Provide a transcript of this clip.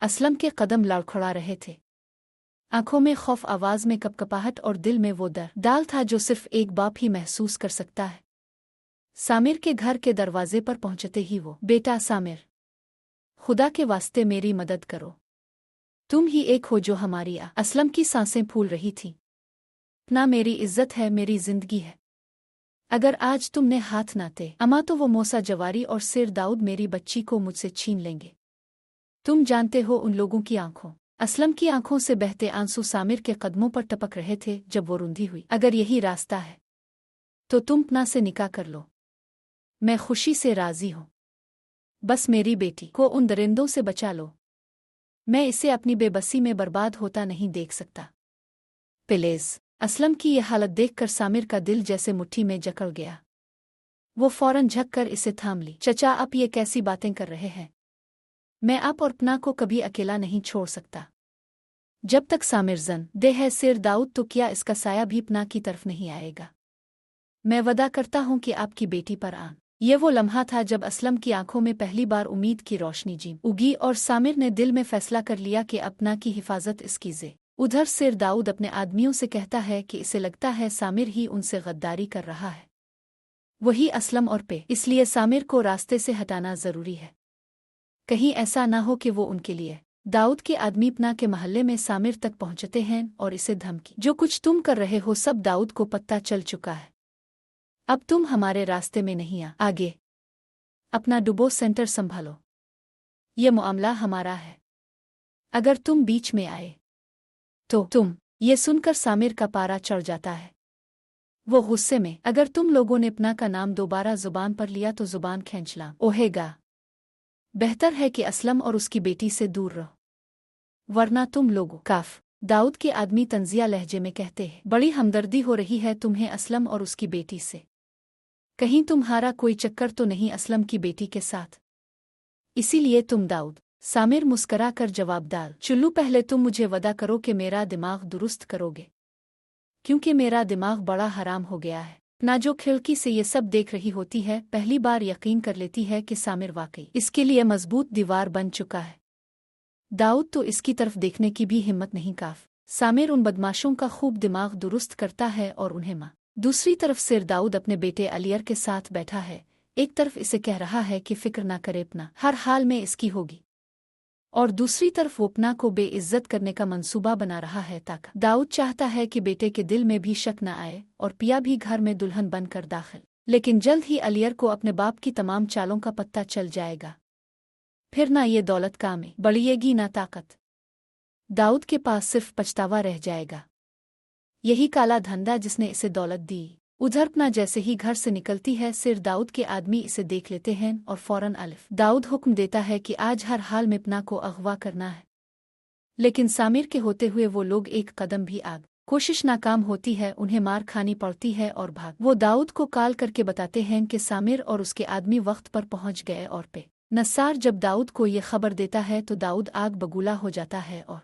असलम के कदम लड़खड़ा रहे थे। आंखों में खौफ, आवाज में कपकपाहट और दिल में वो डाल था जो सिर्फ एक बाप ही महसूस कर सकता है। सामिर के घर के दरवाजे पर पहुंचते ही वो, बेटा सामिर, खुदा के वास्ते मेरी मदद करो, तुम ही एक हो जो हमारी असलम की सांसें फूल रही थीं। ना मेरी इज्जत है, मेरी जिंदगी है। अगर आज तुमने हाथ ना थे अमा तो वो मूसा जवारी और सिर दाऊद मेरी बच्ची को मुझसे छीन लेंगे। तुम जानते हो उन लोगों की आंखों, असलम की आंखों से बहते आंसू सामिर के कदमों पर टपक रहे थे जब वो रुंधी हुई। अगर यही रास्ता है तो तुम अपना से निकाह कर लो, मैं खुशी से राजी हूं। बस मेरी बेटी को उन दरिंदों से बचा लो, मैं इसे अपनी बेबसी में बर्बाद होता नहीं देख सकता। प्लीज। असलम की यह हालत देखकर सामिर का दिल जैसे मुट्ठी में जकड़ गया। वो फौरन झक कर इसे थाम ली। चचा, आप ये कैसी बातें कर रहे हैं? मैं आप और पना को कभी अकेला नहीं छोड़ सकता। जब तक सामिर जन दे है सिर दाऊद तो क्या इसका साया भी पना की तरफ नहीं आएगा। मैं वदा करता हूं कि आपकी बेटी पर आन। ये वो लम्हा था जब असलम की आंखों में पहली बार उम्मीद की रोशनी जी उगी और सामिर ने दिल में फैसला कर लिया कि अपना की हिफाजत इसकी जे। उधर सिर दाऊद अपने आदमियों से कहता है कि इसे लगता है सामिर ही उनसे गद्दारी कर रहा है, वही असलम और पे, इसलिए सामिर को रास्ते से हटाना जरूरी है। कहीं ऐसा ना हो कि वो उनके लिए दाऊद के आदमी पना के महल्ले में सामिर तक पहुंचते हैं और इसे धमकी, जो कुछ तुम कर रहे हो सब दाऊद को पता चल चुका है, अब तुम हमारे रास्ते में नहीं आगे, अपना डुबो सेंटर संभालो, ये मामला हमारा है, अगर तुम बीच में आए तो तुम। ये सुनकर सामिर का पारा चढ़ जाता है। वो गुस्से में, अगर तुम लोगों ने पना का नाम दोबारा जुबान पर लिया तो जुबान खींच ला ओहेगा। बेहतर है कि असलम और उसकी बेटी से दूर रहो, वरना तुम लोगों काफ। दाऊद के आदमी तंजिया लहजे में कहते हैं, बड़ी हमदर्दी हो रही है तुम्हें असलम और उसकी बेटी से, कहीं तुम्हारा कोई चक्कर तो नहीं असलम की बेटी के साथ, इसीलिए तुम दाऊद। सामिर मुस्करा कर जवाब डाल, चुल्लू पहले तुम मुझे वदा करो कि मेरा दिमाग दुरुस्त करोगे, क्योंकि मेरा दिमाग बड़ा हराम हो गया है। ना जो खिड़की से ये सब देख रही होती है पहली बार यकीन कर लेती है कि सामिर वाकई इसके लिए मजबूत दीवार बन चुका है। दाऊद तो इसकी तरफ देखने की भी हिम्मत नहीं काफ। सामिर उन बदमाशों का खूब दिमाग दुरुस्त करता है और उन्हें मां। दूसरी तरफ सिर दाऊद अपने बेटे अलियर के साथ बैठा है, एक तरफ इसे कह रहा है कि फिक्र ना करे, अपना हर हाल में इसकी होगी, और दूसरी तरफ वो पना को बेइज्जत करने का मंसूबा बना रहा है ताकि दाऊद चाहता है कि बेटे के दिल में भी शक न आए और पिया भी घर में दुल्हन बनकर दाखिल। लेकिन जल्द ही अलियर को अपने बाप की तमाम चालों का पत्ता चल जाएगा, फिर ना ये दौलत काम में बढ़ेगी ना ताकत, दाऊद के पास सिर्फ पछतावा रह जाएगा। यही काला धंधा जिसने इसे दौलत दी। उधर पना जैसे ही घर से निकलती है सिर दाऊद के आदमी इसे देख लेते हैं और फौरन अलिफ। दाऊद हुक्म देता है कि आज हर हाल में पना को अगवा करना है, लेकिन सामिर के होते हुए वो लोग एक कदम भी आग कोशिश नाकाम होती है, उन्हें मार खानी पड़ती है और भाग। वो दाऊद को कॉल करके बताते हैं कि सामिर और उसके आदमी वक्त पर पहुंच गए और पे नसार जब दाऊद को ये खबर देता है तो दाऊद आग बगूला हो जाता है और